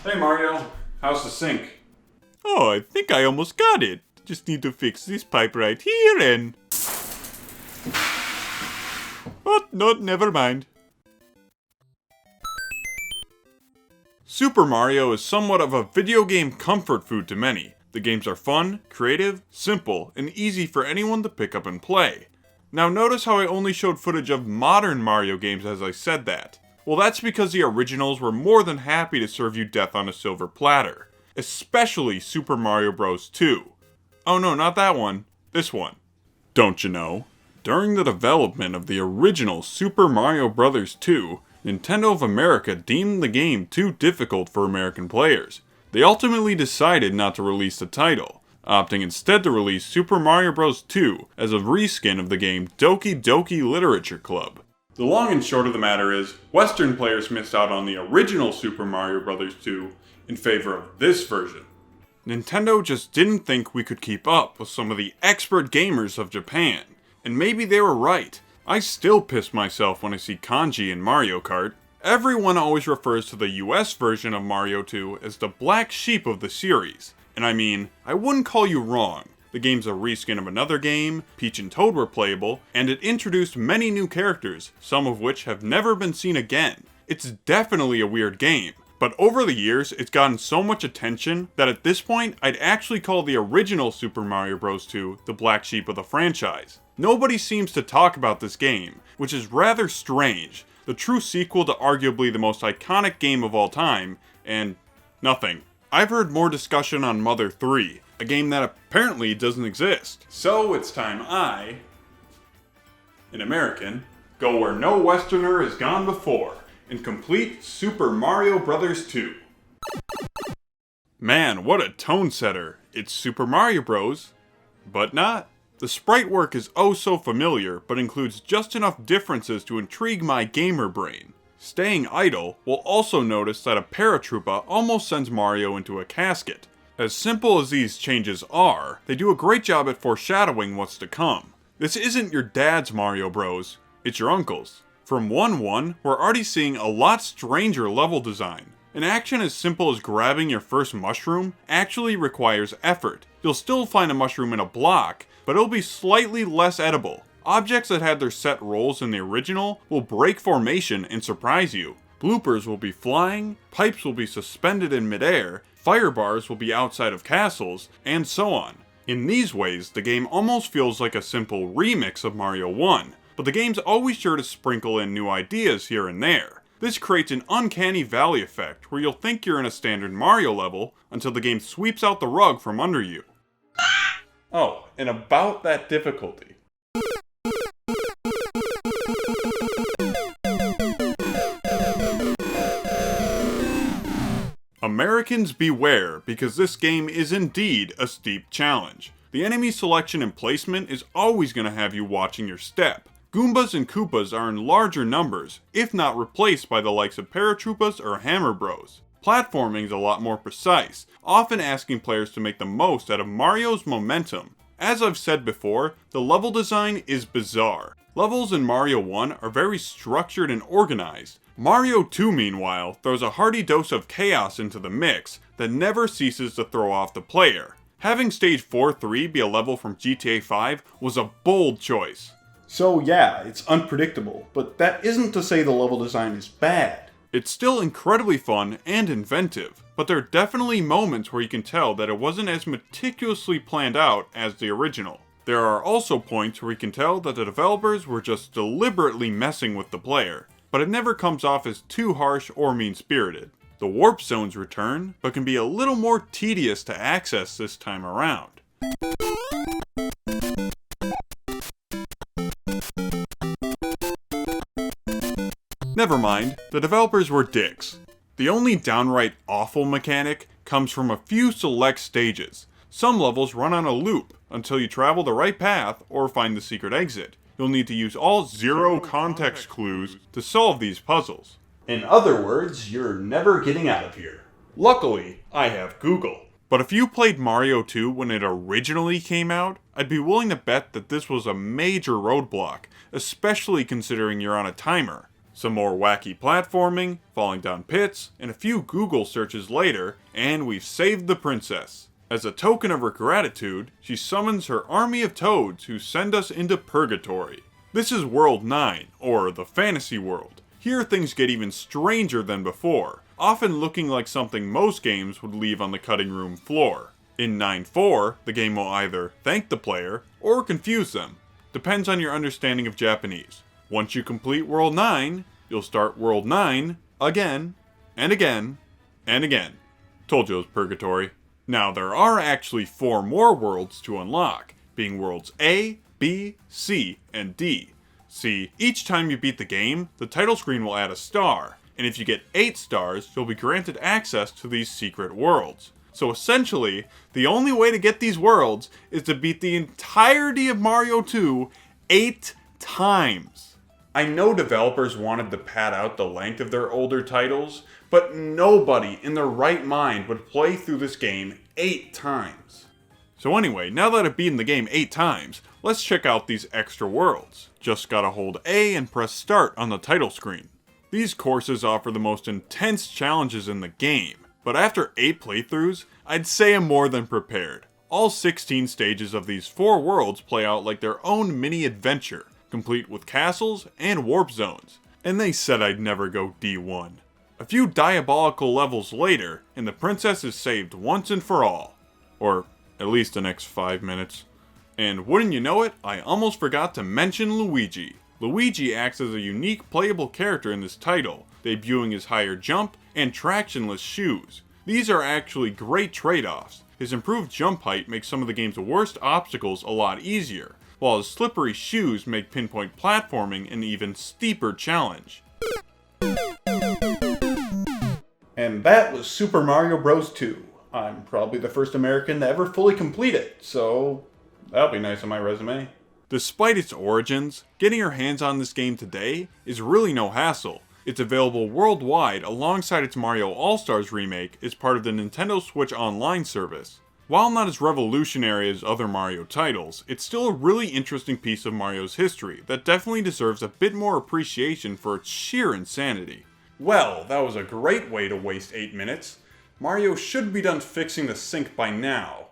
Hey Mario, how's the sink? Oh, I think I almost got it. Just need to fix this pipe right here and... But no, never mind. Super Mario is somewhat of a video game comfort food to many. The games are fun, creative, simple, and easy for anyone to pick up and play. Now notice how I only showed footage of modern Mario games as I said that. Well, that's because the originals were more than happy to serve you death on a silver platter. Especially Super Mario Bros. 2. Oh no, not that one. This one. Don't you know? During the development of the original Super Mario Bros. 2, Nintendo of America deemed the game too difficult for American players. They ultimately decided not to release the title, opting instead to release Super Mario Bros. 2 as a reskin of the game Doki Doki Literature Club. The long and short of the matter is, Western players missed out on the original Super Mario Bros. 2 in favor of this version. Nintendo just didn't think we could keep up with some of the expert gamers of Japan. And maybe they were right. I still piss myself when I see kanji in Mario Kart. Everyone always refers to the US version of Mario 2 as the black sheep of the series. And I mean, I wouldn't call you wrong. The game's a reskin of another game, Peach and Toad were playable, and it introduced many new characters, some of which have never been seen again. It's definitely a weird game, but over the years it's gotten so much attention that at this point I'd actually call the original Super Mario Bros. 2 the black sheep of the franchise. Nobody seems to talk about this game, which is rather strange. The true sequel to arguably the most iconic game of all time, and nothing. I've heard more discussion on Mother 3, a game that apparently doesn't exist. So it's time I, an American, go where no Westerner has gone before, and complete Super Mario Bros. 2. Man, what a tone setter. It's Super Mario Bros., but not. The sprite work is oh so familiar, but includes just enough differences to intrigue my gamer brain. Staying idle, we'll also notice that a paratroopa almost sends Mario into a casket. As simple as these changes are, they do a great job at foreshadowing what's to come. This isn't your dad's Mario Bros., it's your uncle's. From 1-1, we're already seeing a lot stranger level design. An action as simple as grabbing your first mushroom actually requires effort. You'll still find a mushroom in a block, but it'll be slightly less edible. Objects that had their set roles in the original will break formation and surprise you. Bloopers will be flying, pipes will be suspended in midair, fire bars will be outside of castles, and so on. In these ways, the game almost feels like a simple remix of Mario 1, but the game's always sure to sprinkle in new ideas here and there. This creates an uncanny valley effect where you'll think you're in a standard Mario level until the game sweeps out the rug from under you. Oh, and about that difficulty. Americans beware, because this game is indeed a steep challenge. The enemy selection and placement is always going to have you watching your step. Goombas and Koopas are in larger numbers, if not replaced by the likes of Paratroopas or Hammer Bros. Platforming is a lot more precise, often asking players to make the most out of Mario's momentum. As I've said before, the level design is bizarre. Levels in Mario 1 are very structured and organized. Mario 2, meanwhile, throws a hearty dose of chaos into the mix that never ceases to throw off the player. Having Stage 4-3 be a level from GTA 5 was a bold choice. So yeah, it's unpredictable, but that isn't to say the level design is bad. It's still incredibly fun and inventive, but there are definitely moments where you can tell that it wasn't as meticulously planned out as the original. There are also points where you can tell that the developers were just deliberately messing with the player, but it never comes off as too harsh or mean-spirited. The warp zones return, but can be a little more tedious to access this time around. Never mind, the developers were dicks. The only downright awful mechanic comes from a few select stages. Some levels run on a loop until you travel the right path or find the secret exit. You'll need to use all zero context clues to solve these puzzles. In other words, you're never getting out of here. Luckily, I have Google. But if you played Mario 2 when it originally came out, I'd be willing to bet that this was a major roadblock, especially considering you're on a timer. Some more wacky platforming, falling down pits, and a few Google searches later, and we've saved the princess. As a token of her gratitude, she summons her army of toads who send us into purgatory. This is World 9, or the fantasy world. Here things get even stranger than before, often looking like something most games would leave on the cutting room floor. In 9.4, the game will either thank the player or confuse them. Depends on your understanding of Japanese. Once you complete World 9, you'll start World 9 again, and again, and again. Told you it was purgatory. Now there are actually 4 more worlds to unlock, being Worlds A, B, C, and D. See, each time you beat the game, the title screen will add a star, and if you get 8 stars, you'll be granted access to these secret worlds. So essentially, the only way to get these worlds is to beat the entirety of Mario 2 8 times. I know developers wanted to pad out the length of their older titles, but nobody in their right mind would play through this game 8 times. So anyway, now that I've beaten the game 8 times, let's check out these extra worlds. Just gotta hold A and press start on the title screen. These courses offer the most intense challenges in the game, but after 8 playthroughs, I'd say I'm more than prepared. All 16 stages of these 4 worlds play out like their own mini adventure, complete with castles and warp zones, and they said I'd never go D1. A few diabolical levels later, and the princess is saved once and for all. Or at least the next 5 minutes. And wouldn't you know it, I almost forgot to mention Luigi. Luigi acts as a unique playable character in this title, debuting his higher jump and tractionless shoes. These are actually great trade-offs. His improved jump height makes some of the game's worst obstacles a lot easier, while his slippery shoes make pinpoint platforming an even steeper challenge. And that was Super Mario Bros. 2. I'm probably the first American to ever fully complete it, so that'll be nice on my resume. Despite its origins, getting your hands on this game today is really no hassle. It's available worldwide alongside its Mario All-Stars remake as part of the Nintendo Switch Online service. While not as revolutionary as other Mario titles, it's still a really interesting piece of Mario's history that definitely deserves a bit more appreciation for its sheer insanity. Well, that was a great way to waste 8 minutes. Mario should be done fixing the sink by now.